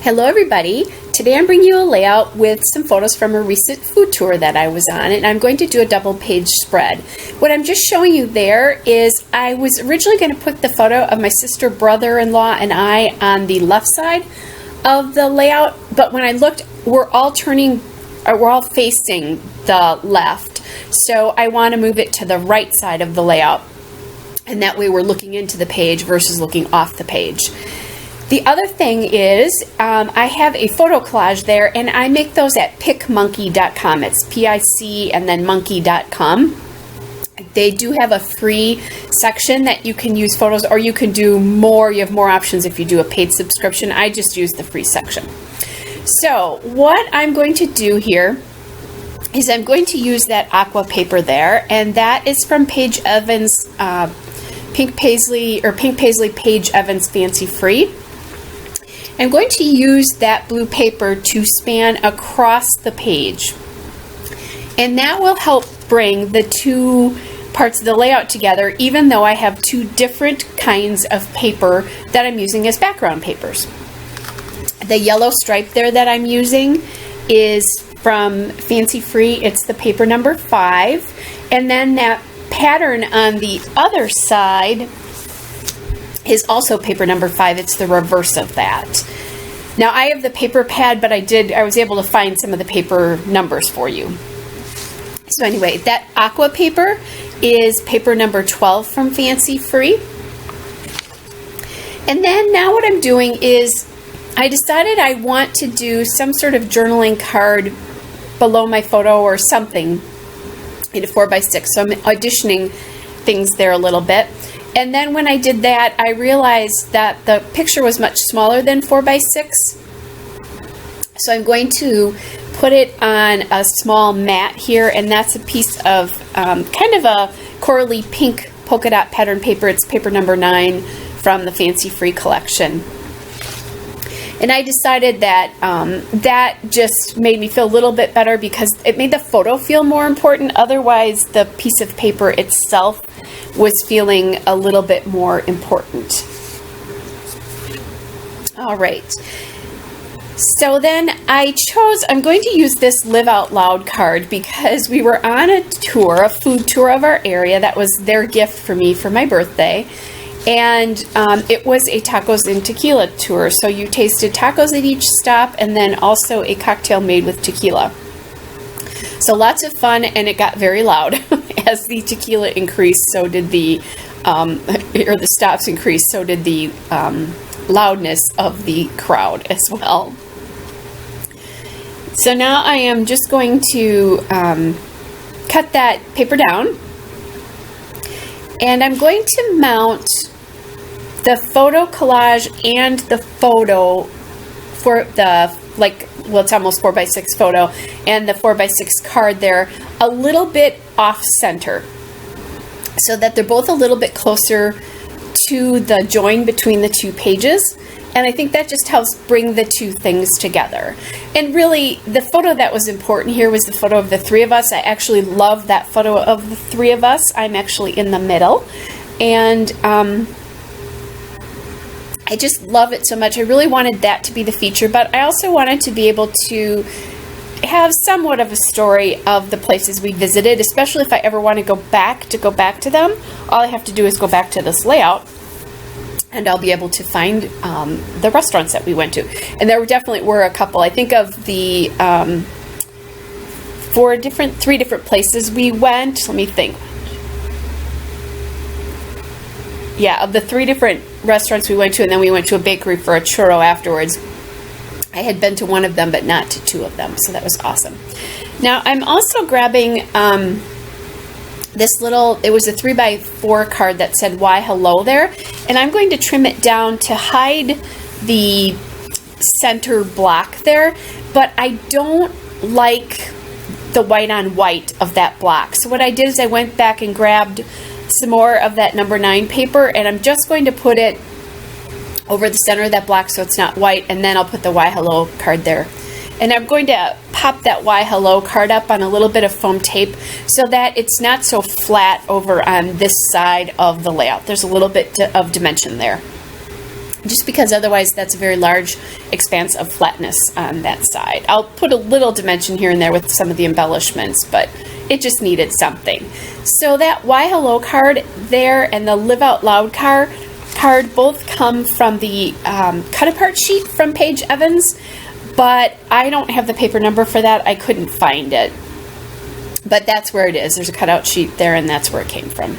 Hello everybody. Today I'm bringing you a layout with some photos from a recent food tour that I was on, and I'm going to do a double page spread. What I'm just showing you there is I was originally going to put the photo of my sister, brother-in-law, and I on the left side of the layout, but when I looked, we're all facing the left, so I want to move it to the right side of the layout, and that way we're looking into the page versus looking off the page. The other thing is I have a photo collage there, and I make those at picmonkey.com. It's P-I-C and then monkey.com. They do have a free section that you can use photos, or you can do more. You have more options if you do a paid subscription. I just use the free section. So what I'm going to do here is I'm going to use that aqua paper there, and that is from Paige Evans, Pink Paisley Paige Evans Fancy Free. I'm going to use that blue paper to span across the page, and that will help bring the two parts of the layout together, even though I have two different kinds of paper that I'm using as background papers. The yellow stripe there that I'm using is from Fancy Free. It's the paper number 5, and then that pattern on the other side is also paper number 5. It's the reverse of that. Now I have the paper pad, but I was able to find some of the paper numbers for you. So anyway, that aqua paper is paper number 12 from Fancy Free. And then now what I'm doing is I decided I want to do some sort of journaling card below my photo or something in a 4x6. So I'm auditioning things there a little bit. And then when I did that, I realized that the picture was much smaller than 4x6. So I'm going to put it on a small mat here, and that's a piece of kind of a corally pink polka dot pattern paper. It's paper number 9 from the Fancy Free collection. And I decided that that just made me feel a little bit better because it made the photo feel more important. Otherwise, the piece of paper itself was feeling a little bit more important. All right. So then I'm going to use this Live Out Loud card because we were on a tour, a food tour of our area. That was their gift for me for my birthday. And it was a tacos and tequila tour. So you tasted tacos at each stop and then also a cocktail made with tequila. So lots of fun, and it got very loud. As the tequila increased, so did the stops increased, so did the loudness of the crowd as well. So now I am just going to cut that paper down, and I'm going to mount the photo collage and the photo for the, it's almost 4x6 photo, and the 4x6 card there a little bit off center so that they're both a little bit closer to the join between the two pages. And I think that just helps bring the two things together. And really, the photo that was important here was the photo of the three of us. I actually love that photo of the three of us. I'm actually in the middle. And I just love it so much. I really wanted that to be the feature, but I also wanted to be able to have somewhat of a story of the places we visited, especially if I ever want to go back to them. All I have to do is go back to this layout, and I'll be able to find the restaurants that we went to. And there definitely were a couple. I think of the three different places we went. Let me think. Yeah, of the 3 different restaurants we went to, and then we went to a bakery for a churro afterwards. I had been to one of them, but not to 2 of them, so that was awesome. Now, I'm also grabbing this little, it was a 3x4 card that said "Why Hello" there, and I'm going to trim it down to hide the center block there, but I don't like the white on white of that block. So what I did is I went back and grabbed some more of that number 9 paper, and I'm just going to put it over the center of that block so it's not white, and then I'll put the "Why Hello" card there. And I'm going to pop that "Why Hello" card up on a little bit of foam tape so that it's not so flat over on this side of the layout. There's a little bit of dimension there. just because otherwise that's a very large expanse of flatness on that side. I'll put a little dimension here and there with some of the embellishments, but it just needed something. So that Why Hello card there and the Live Out Loud card both come from the cut apart sheet from Paige Evans, but I don't have the paper number for that. I couldn't find it. But that's where it is. There's a cutout sheet there, and that's where it came from.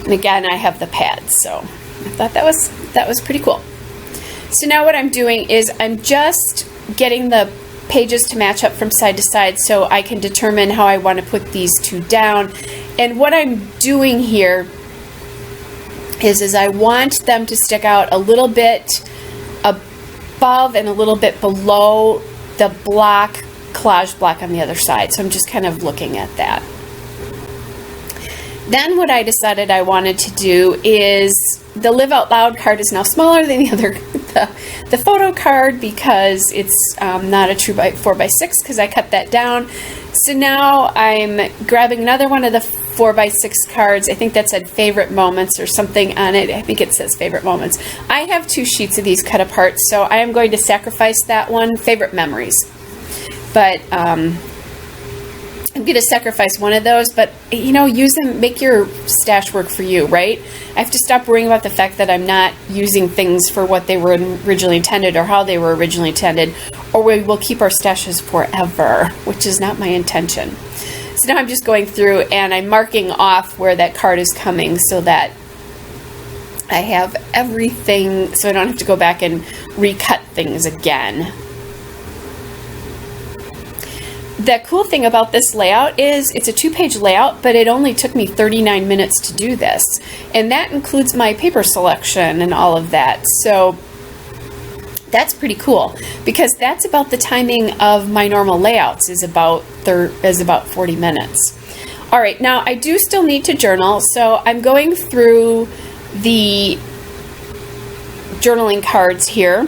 And again, I have the pads, so I thought that was pretty cool. So now what I'm doing is I'm just getting the pages to match up from side to side so I can determine how I want to put these two down. And what I'm doing here is I want them to stick out a little bit above and a little bit below the block, collage block on the other side. So I'm just kind of looking at that. Then what I decided I wanted to do is the Live Out Loud card is now smaller than the other, the photo card, because it's not a true 4x6 because I cut that down. So now I'm grabbing another one of the 4x6 cards. I think that said favorite moments or something on it. I think it says favorite moments. I have 2 sheets of these cut apart, so I am going to sacrifice that one, favorite memories. But I'm going to sacrifice one of those, but you know, use them, make your stash work for you, right? I have to stop worrying about the fact that I'm not using things for what they were originally intended or how they were originally intended, or we will keep our stashes forever, which is not my intention. So now I'm just going through and I'm marking off where that card is coming so that I have everything, so I don't have to go back and recut things again. The cool thing about this layout is it's a 2-page layout, but it only took me 39 minutes to do this. And that includes my paper selection and all of that. So that's pretty cool because that's about the timing of my normal layouts is about 40 minutes. All right, now I do still need to journal. So I'm going through the journaling cards here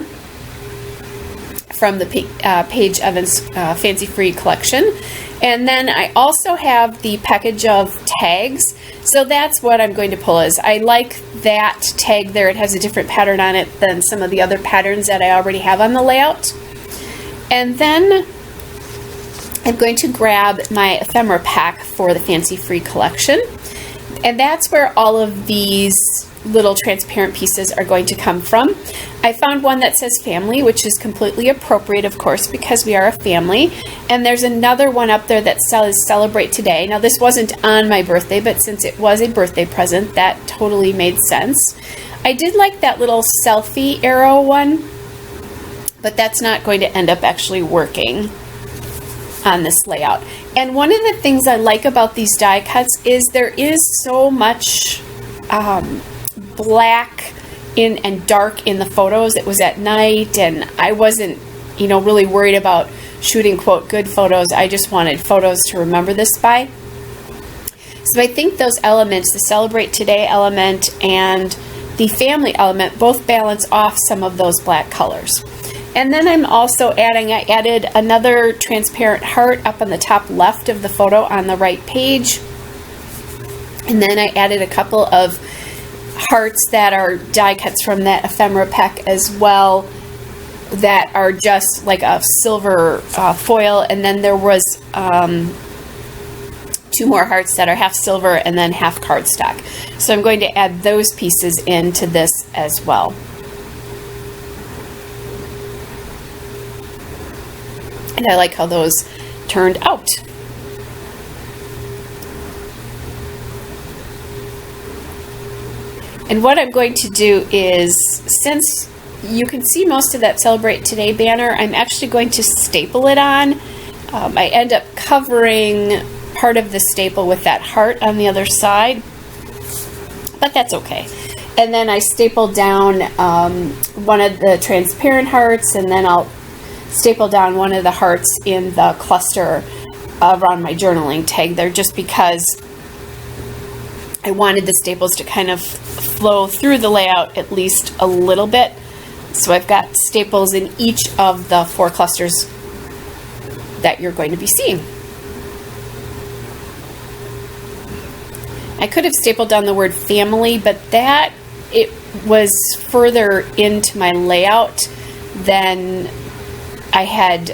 from the Paige Evans Fancy Free collection. And then I also have the package of tags. So that's what I'm going to pull is I like that tag there. It has a different pattern on it than some of the other patterns that I already have on the layout. And then I'm going to grab my ephemera pack for the Fancy Free collection. And that's where all of these little transparent pieces are going to come from. I found one that says family, which is completely appropriate, of course, because we are a family. And there's another one up there that says celebrate today. Now this wasn't on my birthday, but since it was a birthday present, that totally made sense. I did like that little selfie arrow one, but that's not going to end up actually working on this layout. And one of the things I like about these die cuts is there is so much black in and dark in the photos. It was at night and I wasn't, you know, really worried about shooting quote good photos. I just wanted photos to remember this by. So I think those elements, the celebrate today element and the family element, both balance off some of those black colors. And then I'm also I added another transparent heart up on the top left of the photo on the right page. And then I added a couple of hearts that are die cuts from that ephemera pack as well that are just like a silver foil. And then there was 2 more hearts that are half silver and then half cardstock. So I'm going to add those pieces into this as well. And I like how those turned out. And what I'm going to do is, since you can see most of that Celebrate Today banner, I'm actually going to staple it on. I end up covering part of the staple with that heart on the other side, but that's okay. And then I staple down one of the transparent hearts, and then I'll staple down one of the hearts in the cluster around my journaling tag there, just because I wanted the staples to kind of flow through the layout at least a little bit. So I've got staples in each of the 4 clusters that you're going to be seeing. I could have stapled down the word family, but that was further into my layout than I had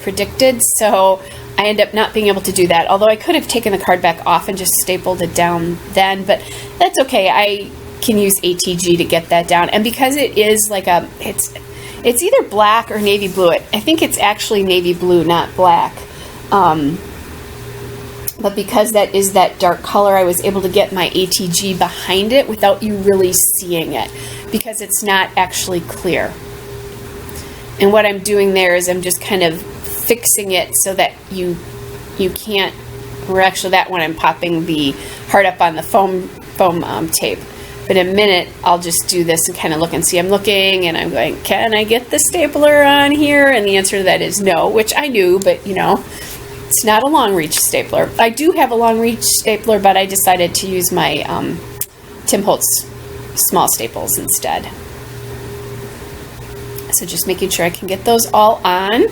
predicted, so I ended up not being able to do that, although I could have taken the card back off and just stapled it down then, but that's okay. I can use ATG to get that down, and because it is like it's either black or navy blue. I think it's actually navy blue, not black. But because that is that dark color, I was able to get my ATG behind it without you really seeing it, because it's not actually clear. And what I'm doing there is I'm just kind of fixing it so that you can't, or actually that one I'm popping the heart up on the foam tape. But in a minute, I'll just do this and kind of look and see. I'm looking and I'm going, can I get the stapler on here? And the answer to that is no, which I knew, but you know, it's not a long reach stapler. I do have a long reach stapler, but I decided to use my Tim Holtz small staples instead. So just making sure I can get those all on.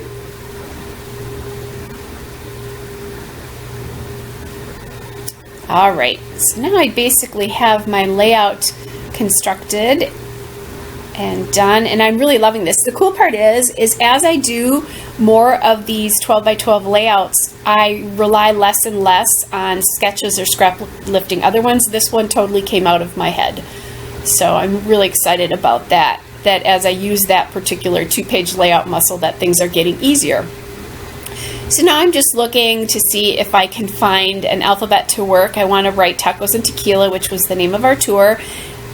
All right, so now I basically have my layout constructed and done, and I'm really loving this. The cool part is as I do more of these 12 by 12 layouts, I rely less and less on sketches or scrapbook lifting other ones. This one totally came out of my head. So I'm really excited about that as I use that particular 2-page layout muscle, that things are getting easier. So now I'm just looking to see if I can find an alphabet to work. I want to write Tacos and Tequila, which was the name of our tour.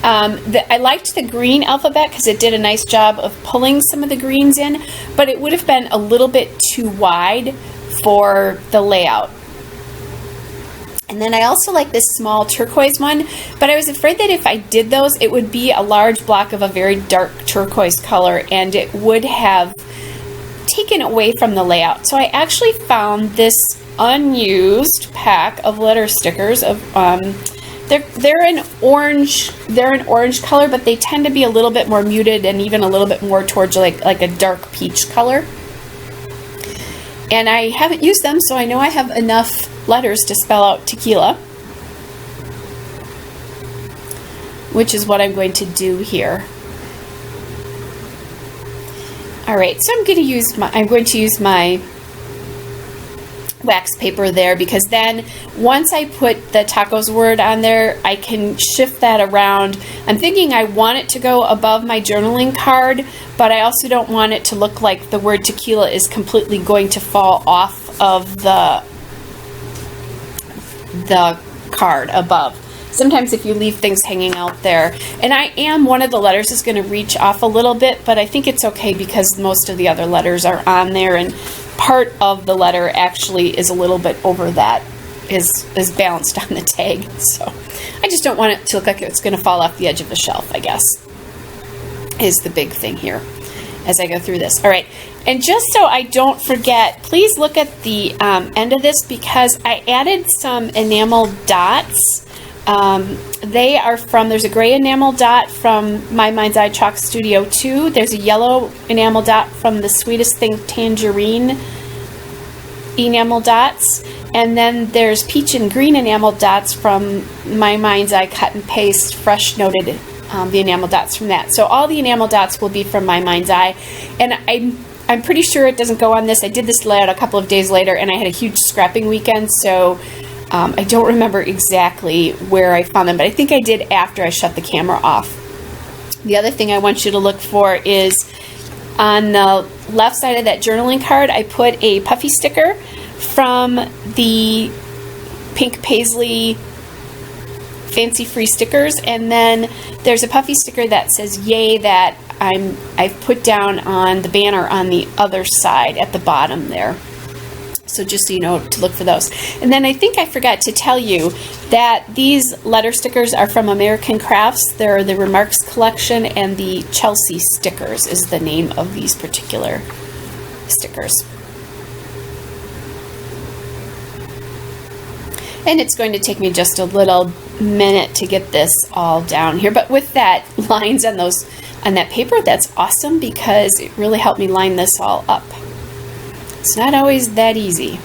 I liked the green alphabet because it did a nice job of pulling some of the greens in, but it would have been a little bit too wide for the layout. And then I also like this small turquoise one, but I was afraid that if I did those, it would be a large block of a very dark turquoise color, and it would have taken away from the layout. So I actually found this unused pack of letter stickers of they're an orange color, but they tend to be a little bit more muted and even a little bit more towards like a dark peach color. And I haven't used them, so I know I have enough letters to spell out tequila, which is what I'm going to do here. All right, so I'm going to use my wax paper there, because then once I put the tacos word on there, I can shift that around. I'm thinking I want it to go above my journaling card, but I also don't want it to look like the word tequila is completely going to fall off of the card above. Sometimes if you leave things hanging out there, and I am, one of the letters is going to reach off a little bit, but I think it's okay because most of the other letters are on there, and part of the letter actually is a little bit over that, is balanced on the tag. So I just don't want it to look like it's going to fall off the edge of the shelf, I guess, is the big thing here as I go through this. All right, and just so I don't forget, please look at the end of this, because I added some enamel dots. They are from, there's a gray enamel dot from My Mind's Eye Chalk Studio 2. There's a yellow enamel dot from The Sweetest Thing Tangerine enamel dots. And then there's peach and green enamel dots from My Mind's Eye Cut and Paste Fresh Noted, the enamel dots from that. So all the enamel dots will be from My Mind's Eye. And I'm pretty sure it doesn't go on this. I did this layout a couple of days later, and I had a huge scrapping weekend, so I don't remember exactly where I found them, but I think I did after I shut the camera off. The other thing I want you to look for is on the left side of that journaling card, I put a puffy sticker from the Pink Paisley Fancy Free stickers, and then there's a puffy sticker that says yay that I've put down on the banner on the other side at the bottom there. So just so you know to look for those. And then I think I forgot to tell you that these letter stickers are from American Crafts. They're the Remarks collection, and the Chelsea stickers is the name of these particular stickers. And it's going to take me just a little minute to get this all down here. But with that lines on that paper, that's awesome, because it really helped me line this all up. It's not always that easy.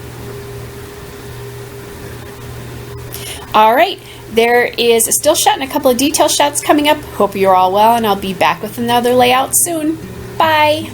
All right, There is a still shot and a couple of detail shots coming up. Hope you're all well, and I'll be back with another layout soon. Bye!